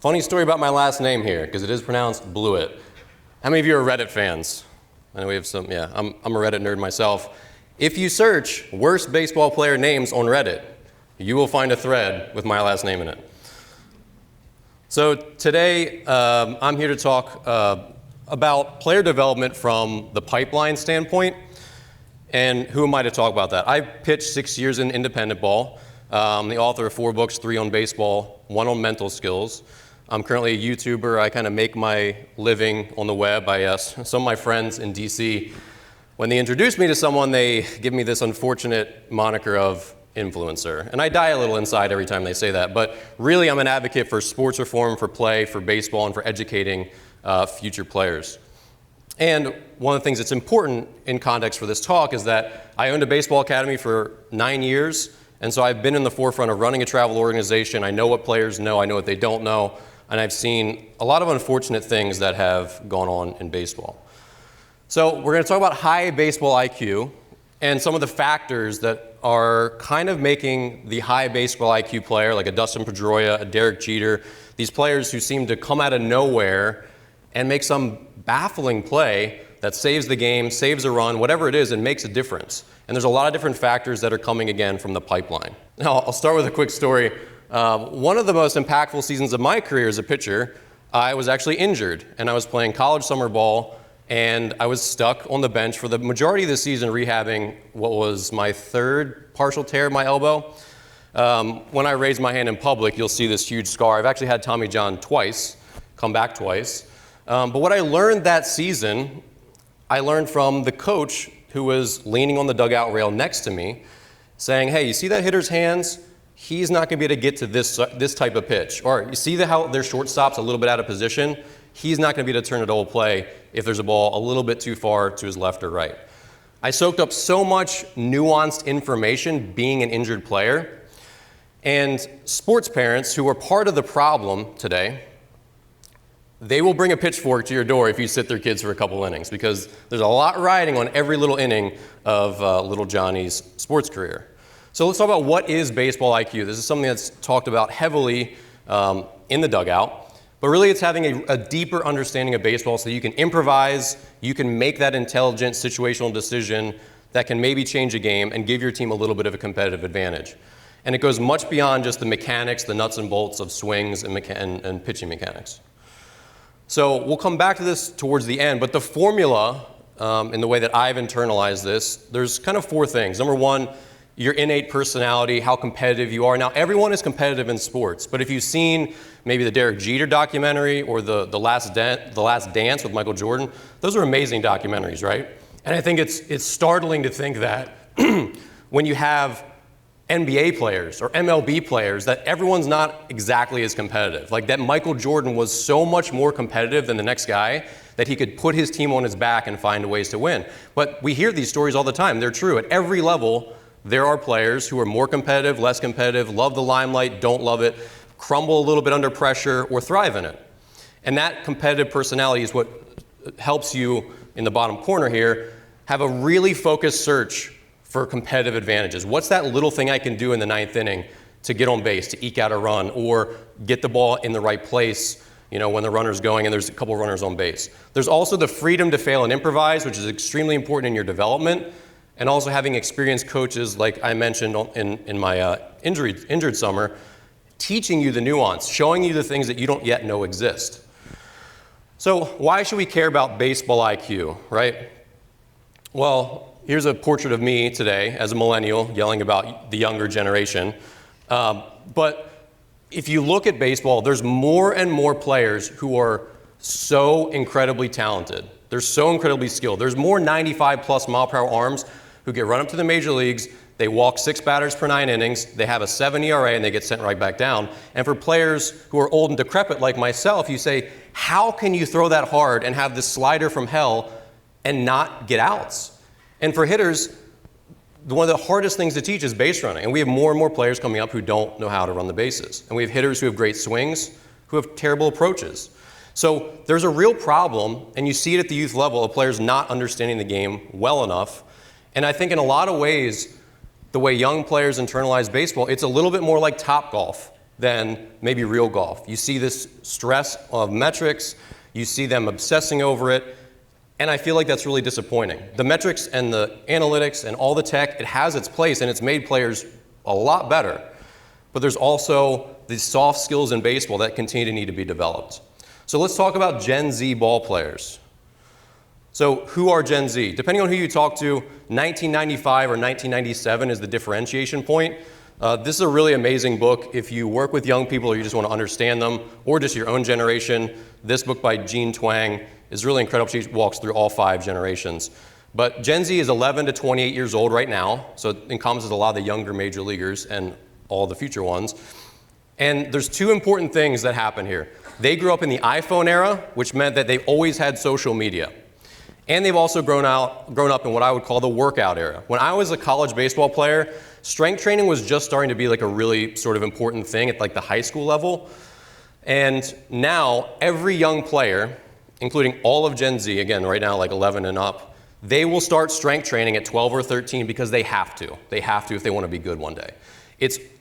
Funny story about my last name here, because it is pronounced Blewett. How many of you are Reddit fans? I know we have some, yeah, I'm a Reddit nerd myself. If you search worst baseball player names on Reddit, you will find a thread with my last name in it. So today, I'm here to talk about player development from the pipeline standpoint. And who am I to talk about that? I've pitched 6 years in independent ball. I'm the author of 4 books, 3 on baseball, 1 on mental skills. I'm currently a YouTuber. I kind of make my living on the web. Some of my friends in DC, when they introduce me to someone, they give me this unfortunate moniker of influencer. And I die a little inside every time they say that. But really, I'm an advocate for sports reform, for play, for baseball, and for educating future players. And one of the things that's important in context for this talk is that I owned a baseball academy for 9 years. And so I've been in the forefront of running a travel organization. I know what players know. I know what they don't know. And I've seen a lot of unfortunate things that have gone on in baseball. So we're going to talk about high baseball IQ and some of the factors that are kind of making the high baseball IQ player, like a Dustin Pedroia, a Derek Jeter, these players who seem to come out of nowhere and make some baffling play that saves the game, saves a run, whatever it is, and makes a difference. And there's a lot of different factors that are coming again from the pipeline. Now, I'll start with a quick story. One of the most impactful seasons of my career as a pitcher, I was actually injured, and I was playing college summer ball, and I was stuck on the bench for the majority of the season rehabbing what was my 3rd partial tear of my elbow. When I raise my hand in public, you'll see this huge scar. I've actually had Tommy John twice, come back twice. But what I learned that season, I learned from the coach who was leaning on the dugout rail next to me, saying, hey, you see that hitter's hands? He's not going to be able to get to this type of pitch. Or you see how their shortstop's a little bit out of position? He's not going to be able to turn a double play if there's a ball a little bit too far to his left or right. I soaked up so much nuanced information being an injured player. And sports parents who are part of the problem today, they will bring a pitchfork to your door if you sit their kids for a couple innings, because there's a lot riding on every little inning of little Johnny's sports career. So let's talk about what is baseball IQ. This is something that's talked about heavily in the dugout, but really it's having a deeper understanding of baseball so that you can improvise, you can make that intelligent situational decision that can maybe change a game and give your team a little bit of a competitive advantage. And it goes much beyond just the mechanics, the nuts and bolts of swings and pitching mechanics. So we'll come back to this towards the end, but the formula, in the way that I've internalized this, there's kind of 4 things. Number 1, your innate personality, how competitive you are. Now, everyone is competitive in sports, but if you've seen maybe the Derek Jeter documentary or the Last Dance with Michael Jordan, those are amazing documentaries, right? And I think it's startling to think that when you have NBA players or MLB players, that everyone's not exactly as competitive. Like that Michael Jordan was so much more competitive than the next guy that he could put his team on his back and find ways to win. But we hear these stories all the time. They're true. At every level, there are players who are more competitive, less competitive, love the limelight, don't love it, crumble a little bit under pressure, or thrive in it. And that competitive personality is what helps you, in the bottom corner here, have a really focused search for competitive advantages. What's that little thing I can do in the 9th inning to get on base, to eke out a run, or get the ball in the right place, when the runner's going and there's a couple runners on base. There's also the freedom to fail and improvise, which is extremely important in your development, and also having experienced coaches, like I mentioned in my injured summer, teaching you the nuance, showing you the things that you don't yet know exist. So why should we care about baseball IQ, right? Well, here's a portrait of me today as a millennial yelling about the younger generation. But if you look at baseball, there's more and more players who are so incredibly talented. They're so incredibly skilled. There's more 95-plus mile-per-hour arms who get run up to the major leagues. They walk 6 batters per 9 innings. They have a 7 ERA, and they get sent right back down. And for players who are old and decrepit like myself, you say, how can you throw that hard and have this slider from hell and not get outs? And for hitters, one of the hardest things to teach is base running. And we have more and more players coming up who don't know how to run the bases. And we have hitters who have great swings, who have terrible approaches. So there's a real problem, and you see it at the youth level, of players not understanding the game well enough. And I think in a lot of ways, the way young players internalize baseball, it's a little bit more like Topgolf than maybe real golf. You see this stress of metrics, you see them obsessing over it, and I feel like that's really disappointing. The metrics and the analytics and all the tech, it has its place and it's made players a lot better. But there's also these soft skills in baseball that continue to need to be developed. So let's talk about Gen Z ball players. So who are Gen Z? Depending on who you talk to, 1995 or 1997 is the differentiation point. This is a really amazing book if you work with young people or you just want to understand them, or just your own generation. This book by Jean Twang is really incredible. She walks through all 5 generations. But Gen Z is 11 to 28 years old right now, so it encompasses a lot of the younger major leaguers and all the future ones. And there's 2 important things that happen here. They grew up in the iPhone era, which meant that they've always had social media. And they've also grown up in what I would call the workout era. When I was a college baseball player, strength training was just starting to be like a really sort of important thing at like the high school level. And now every young player, including all of Gen Z, again right now like 11 and up, they will start strength training at 12 or 13 because they have to. They have to if they want to be good one day.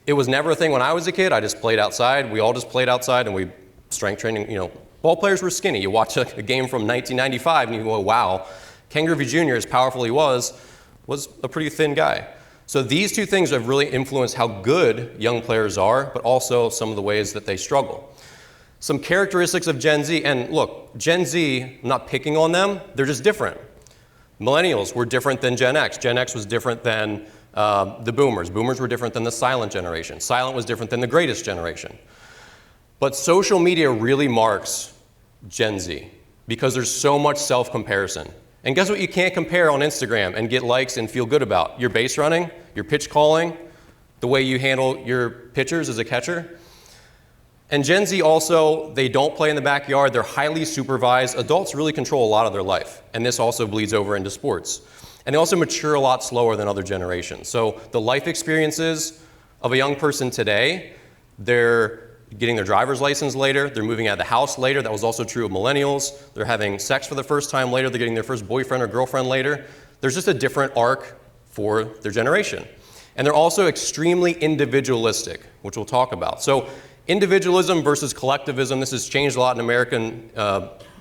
It was never a thing when I was a kid. I just played outside. We all just played outside and we strength training, ball players were skinny. You watch a game from 1995 and you go, wow, Ken Griffey Jr., as powerful he was a pretty thin guy. So these 2 things have really influenced how good young players are, but also some of the ways that they struggle. Some characteristics of Gen Z, and look, Gen Z, I'm not picking on them, they're just different. Millennials were different than Gen X. Gen X was different than the boomers. Boomers were different than the silent generation. Silent was different than the greatest generation. But social media really marks Gen Z because there's so much self-comparison. And guess what you can't compare on Instagram and get likes and feel good about? Your base running, your pitch calling, the way you handle your pitchers as a catcher. And Gen Z also, they don't play in the backyard. They're highly supervised. Adults really control a lot of their life. And this also bleeds over into sports. And they also mature a lot slower than other generations. So the life experiences of a young person today, they're getting their driver's license later, they're moving out of the house later. That was also true of millennials. They're having sex for the first time later, they're getting their first boyfriend or girlfriend later. There's just a different arc for their generation. And they're also extremely individualistic, which we'll talk about. So individualism versus collectivism, this has changed a lot in American,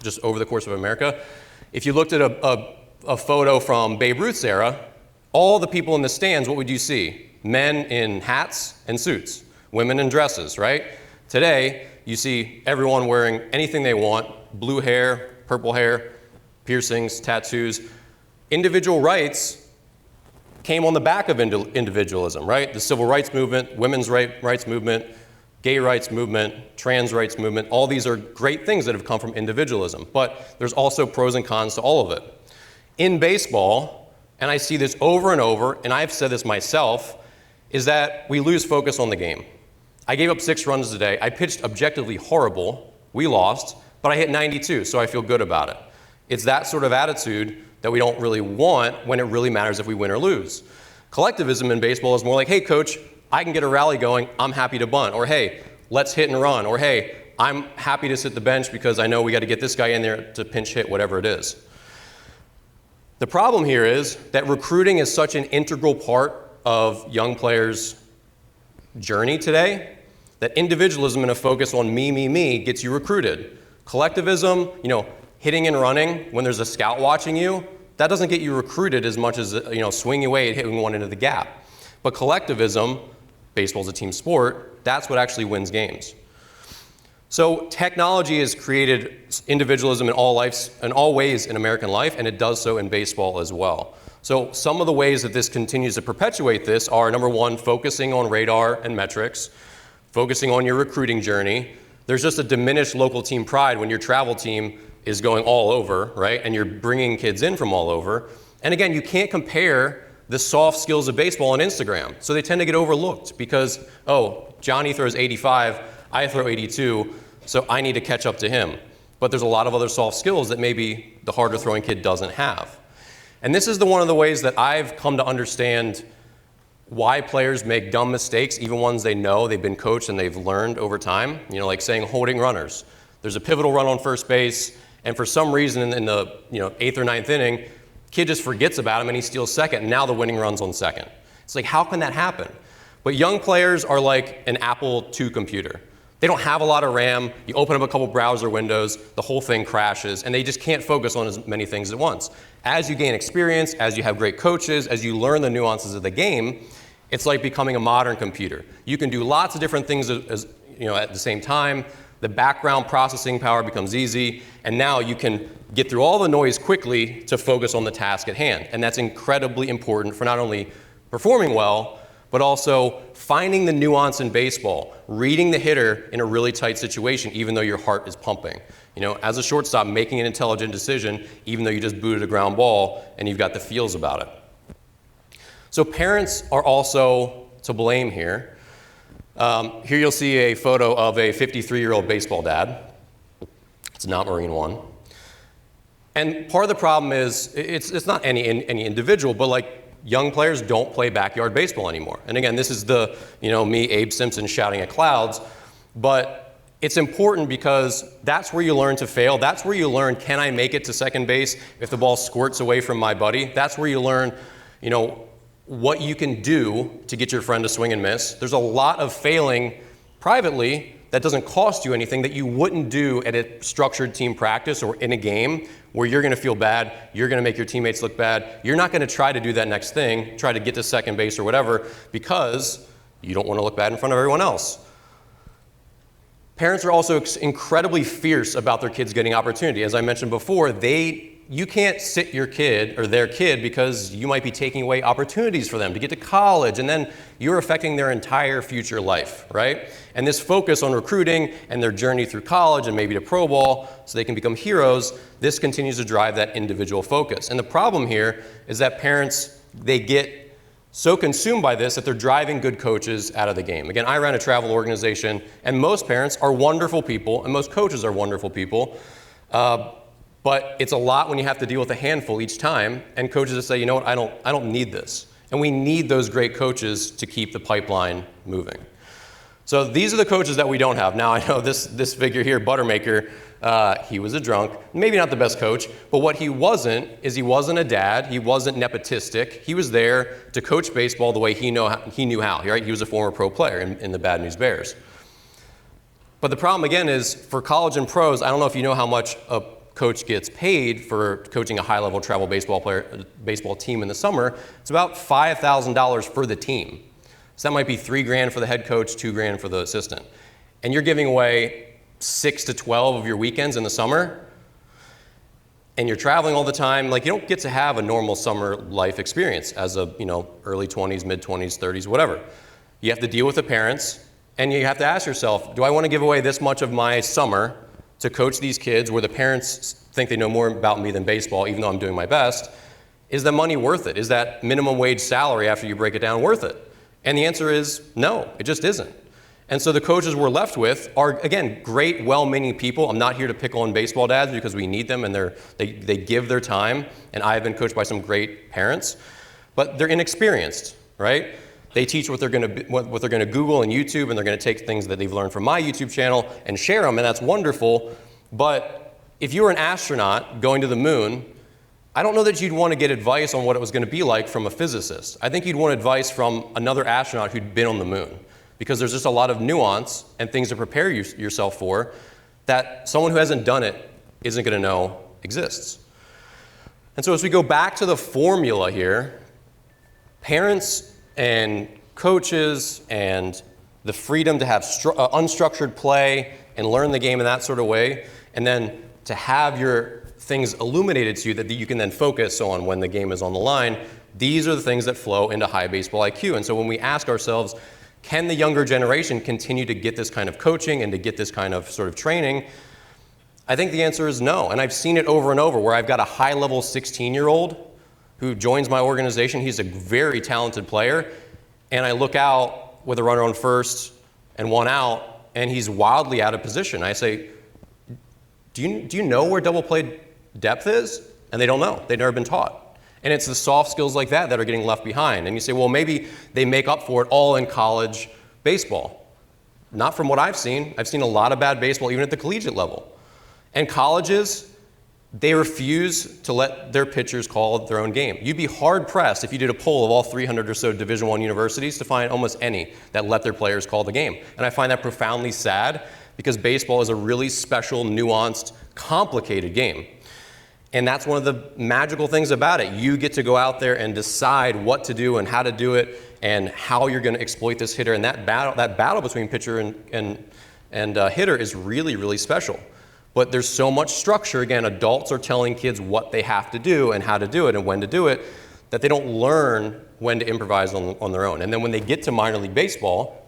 just over the course of America. If you looked at a photo from Babe Ruth's era, all the people in the stands, what would you see? Men in hats and suits, women in dresses, right? Today, you see everyone wearing anything they want, blue hair, purple hair, piercings, tattoos. Individual rights came on the back of individualism, right? The civil rights movement, women's rights movement, gay rights movement, trans rights movement, all these are great things that have come from individualism, but there's also pros and cons to all of it. In baseball, and I see this over and over, and I've said this myself, is that we lose focus on the game. I gave up 6 runs today. I pitched objectively horrible. We lost, but I hit 92, so I feel good about it. It's that sort of attitude that we don't really want when it really matters if we win or lose. Collectivism in baseball is more like, hey, coach, I can get a rally going. I'm happy to bunt. Or, hey, let's hit and run. Or, hey, I'm happy to sit the bench because I know we got to get this guy in there to pinch hit, whatever it is. The problem here is that recruiting is such an integral part of young players' journey today that individualism and a focus on me gets you recruited. Collectivism, hitting and running when there's a scout watching you, that doesn't get you recruited as much as, swinging away and hitting one into the gap. But collectivism, baseball's a team sport, that's what actually wins games. So technology has created individualism in all ways in American life, and it does so in baseball as well. So some of the ways that this continues to perpetuate this are, number 1, focusing on radar and metrics, focusing on your recruiting journey. There's just a diminished local team pride when your travel team is going all over, right? And you're bringing kids in from all over. And again, you can't compare the soft skills of baseball on Instagram. So they tend to get overlooked because, oh, Johnny throws 85, I throw 82, so I need to catch up to him. But there's a lot of other soft skills that maybe the harder throwing kid doesn't have. And this is one of the ways that I've come to understand why players make dumb mistakes, even ones they know, they've been coached and they've learned over time. Like saying holding runners. There's a pivotal run on first base, and for some reason in the 8th or 9th inning, kid just forgets about him and he steals second, and now the winning run's on second. It's like, how can that happen? But young players are like an Apple II computer. They don't have a lot of RAM. You open up a couple browser windows, the whole thing crashes, and they just can't focus on as many things at once. As you gain experience, as you have great coaches, as you learn the nuances of the game, it's like becoming a modern computer. You can do lots of different things at the same time. The background processing power becomes easy, and now you can get through all the noise quickly to focus on the task at hand. And that's incredibly important for not only performing well, but also finding the nuance in baseball, reading the hitter in a really tight situation, even though your heart is pumping. As a shortstop, making an intelligent decision, even though you just booted a ground ball and you've got the feels about it. So parents are also to blame here. Here you'll see a photo of a 53-year-old baseball dad. It's not Marine One. And part of the problem is, it's not any individual, but like, young players don't play backyard baseball anymore. And again, this is me, Abe Simpson, shouting at clouds. But it's important because that's where you learn to fail. That's where you learn, can I make it to second base if the ball squirts away from my buddy? That's where you learn, what you can do to get your friend to swing and miss. There's a lot of failing privately that doesn't cost you anything that you wouldn't do at a structured team practice or in a game where you're going to feel bad, you're going to make your teammates look bad. You're not going to try to do that next thing, try to get to second base or whatever, because you don't want to look bad in front of everyone else. Parents are also incredibly fierce about their kids getting opportunity. As I mentioned before, you can't sit your kid or their kid because you might be taking away opportunities for them to get to college, and then you're affecting their entire future life, right? And this focus on recruiting and their journey through college and maybe to pro ball so they can become heroes, this continues to drive that individual focus. And the problem here is that parents, they get so consumed by this that they're driving good coaches out of the game. Again, I ran a travel organization, and most parents are wonderful people, and most coaches are wonderful people. But it's a lot when you have to deal with a handful each time, and coaches that say, you know what, I don't need this. And we need those great coaches to keep the pipeline moving. So these are the coaches that we don't have. Now I know this figure here, Buttermaker, he was a drunk, maybe not the best coach, but what he wasn't is he wasn't a dad, he wasn't nepotistic, he was there to coach baseball the way he knew how, right? He was a former pro player in the Bad News Bears. But the problem again is for college and pros, I don't know if you know how much a coach gets paid for coaching a high-level travel baseball team in the summer. It's about $5,000 for the team. So that might be $3,000 for the head coach, $2,000 for the assistant. And you're giving away 6 to 12 of your weekends in the summer, and you're traveling all the time. Like, you don't get to have a normal summer life experience as a, early 20s, mid-20s, 30s, whatever. You have to deal with the parents, and you have to ask yourself, do I want to give away this much of my summer to coach these kids where the parents think they know more about me than baseball, even though I'm doing my best? Is the money worth it? Is that minimum wage salary, after you break it down, worth it? And the answer is no, it just isn't. And so the coaches we're left with are, again, great, well-meaning people. I'm not here to pick on baseball dads because we need them and they give their time. And I've been coached by some great parents, but they're inexperienced, right? They teach what they're going to Google and YouTube, and they're going to take things that they've learned from my YouTube channel and share them, and that's wonderful. But if you were an astronaut going to the moon, I don't know that you'd want to get advice on what it was going to be like from a physicist. I think you'd want advice from another astronaut who'd been on the moon, because there's just a lot of nuance and things to prepare yourself for that someone who hasn't done it isn't going to know exists. And so as we go back to the formula here, parents and coaches and the freedom to have unstructured play and learn the game in that sort of way, and then to have your things illuminated to you that you can then focus on when the game is on the line, these are the things that flow into high baseball IQ. And so when we ask ourselves, can the younger generation continue to get this kind of coaching and to get this kind of sort of training? I think the answer is no. And I've seen it over and over where I've got a high-level 16-year-old who joins my organization. He's a very talented player, and I look out with a runner on first and one out, and he's wildly out of position. I say, do you know where double play depth is? And they don't know. They've never been taught. And it's the soft skills like that are getting left behind. And you say, well, maybe they make up for it all in college baseball. Not from what I've seen. I've seen a lot of bad baseball even at the collegiate level. And colleges, they refuse to let their pitchers call their own game. You'd be hard-pressed if you did a poll of all 300 or so Division I universities to find almost any that let their players call the game. And I find that profoundly sad because baseball is a really special, nuanced, complicated game. And that's one of the magical things about it. You get to go out there and decide what to do and how to do it and how you're going to exploit this hitter. And that battle between pitcher and hitter is really, really special. But there's so much structure. Again, adults are telling kids what they have to do and how to do it and when to do it, that they don't learn when to improvise on their own. And then when they get to minor league baseball,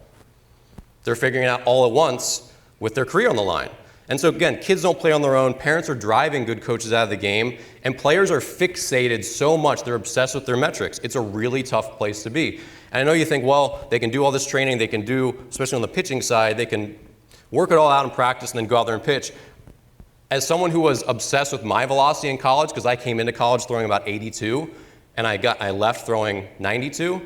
they're figuring it out all at once with their career on the line. And so again, kids don't play on their own, parents are driving good coaches out of the game, and players are fixated so much, they're obsessed with their metrics. It's a really tough place to be. And I know you think, well, they can do all this training, they can do, especially on the pitching side, they can work it all out in practice and then go out there and pitch. As someone who was obsessed with my velocity in college, because I came into college throwing about 82, and I left throwing 92,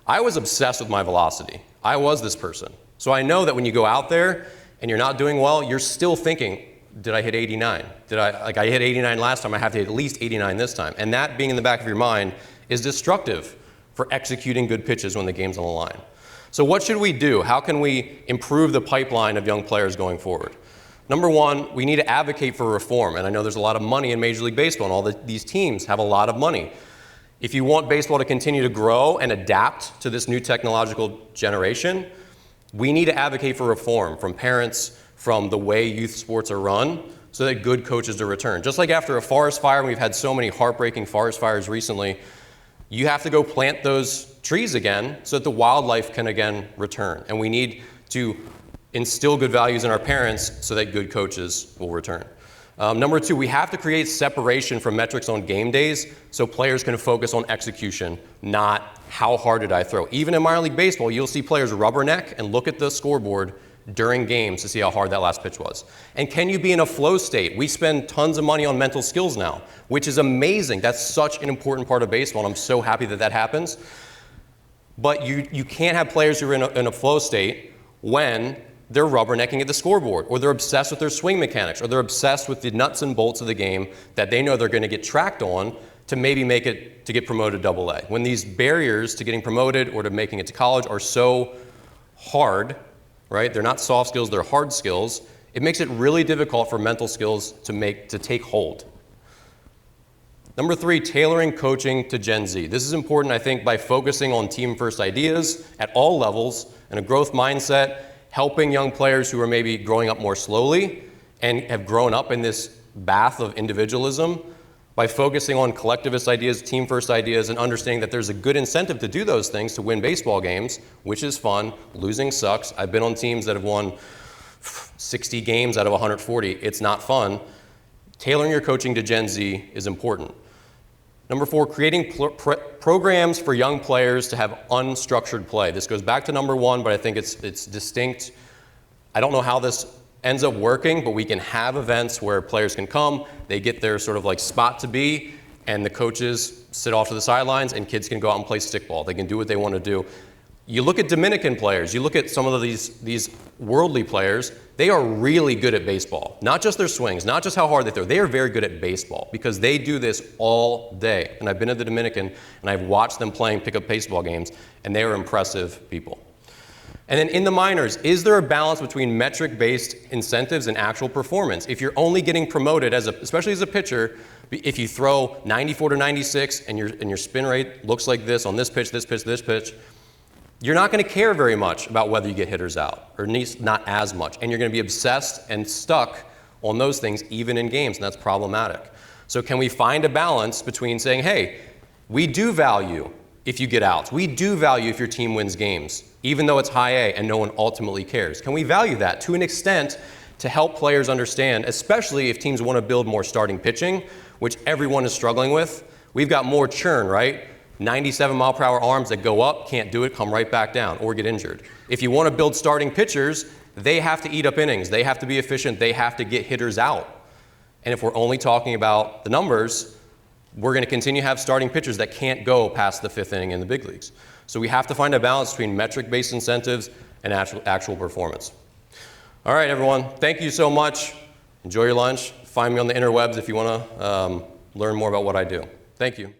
I was obsessed with my velocity. I was this person. So I know that when you go out there and you're not doing well, you're still thinking, did I hit 89? I hit 89 last time, I have to hit at least 89 this time. And that being in the back of your mind is destructive for executing good pitches when the game's on the line. So what should we do? How can we improve the pipeline of young players going forward? Number one, we need to advocate for reform. And I know there's a lot of money in Major League Baseball, and all these teams have a lot of money. If you want baseball to continue to grow and adapt to this new technological generation, we need to advocate for reform from parents, from the way youth sports are run, so that good coaches are returned. Just like after a forest fire, and we've had so many heartbreaking forest fires recently, you have to go plant those trees again so that the wildlife can again return. And we need to instill good values in our parents so that good coaches will return. Number two, we have to create separation from metrics on game days so players can focus on execution, not how hard did I throw. Even in minor league baseball, you'll see players rubberneck and look at the scoreboard during games to see how hard that last pitch was. And can you be in a flow state? We spend tons of money on mental skills now, which is amazing. That's such an important part of baseball, and I'm so happy that that happens. But you can't have players who are in a flow state when they're rubbernecking at the scoreboard, or they're obsessed with their swing mechanics, or they're obsessed with the nuts and bolts of the game that they know they're going to get tracked on to maybe make it to get promoted to AA. When these barriers to getting promoted or to making it to college are so hard, right? They're not soft skills, they're hard skills. It makes it really difficult for mental skills to take hold. Number three, tailoring coaching to Gen Z. This is important, I think, by focusing on team-first ideas at all levels and a growth mindset, helping young players who are maybe growing up more slowly and have grown up in this bath of individualism by focusing on collectivist ideas, team-first ideas, and understanding that there's a good incentive to do those things to win baseball games, which is fun. Losing sucks. I've been on teams that have won 60 games out of 140. It's not fun. Tailoring your coaching to Gen Z is important. Number four, creating programs for young players to have unstructured play. This goes back to number one, but I think it's distinct. I don't know how this ends up working, but we can have events where players can come, they get their sort of like spot to be, and the coaches sit off to the sidelines, and kids can go out and play stickball. They can do what they want to do. You look at Dominican players, you look at some of these worldly players, they are really good at baseball. Not just their swings, not just how hard they throw. They are very good at baseball because they do this all day. And I've been to the Dominican, and I've watched them playing pickup baseball games, and they are impressive people. And then in the minors, is there a balance between metric-based incentives and actual performance? If you're only getting promoted, especially as a pitcher, if you throw 94 to 96 and your spin rate looks like this on this pitch, this pitch, this pitch, you're not going to care very much about whether you get hitters out, or at least not as much. And you're going to be obsessed and stuck on those things even in games, and that's problematic. So can we find a balance between saying, hey, we do value if you get outs. We do value if your team wins games, even though it's high A and no one ultimately cares. Can we value that to an extent to help players understand, especially if teams want to build more starting pitching, which everyone is struggling with? We've got more churn, right? 97-mile-per-hour arms that go up, can't do it, come right back down, or get injured. If you want to build starting pitchers, they have to eat up innings. They have to be efficient. They have to get hitters out. And if we're only talking about the numbers, we're going to continue to have starting pitchers that can't go past the fifth inning in the big leagues. So we have to find a balance between metric-based incentives and actual performance. All right, everyone. Thank you so much. Enjoy your lunch. find me on the interwebs if you want to learn more about what I do. Thank you.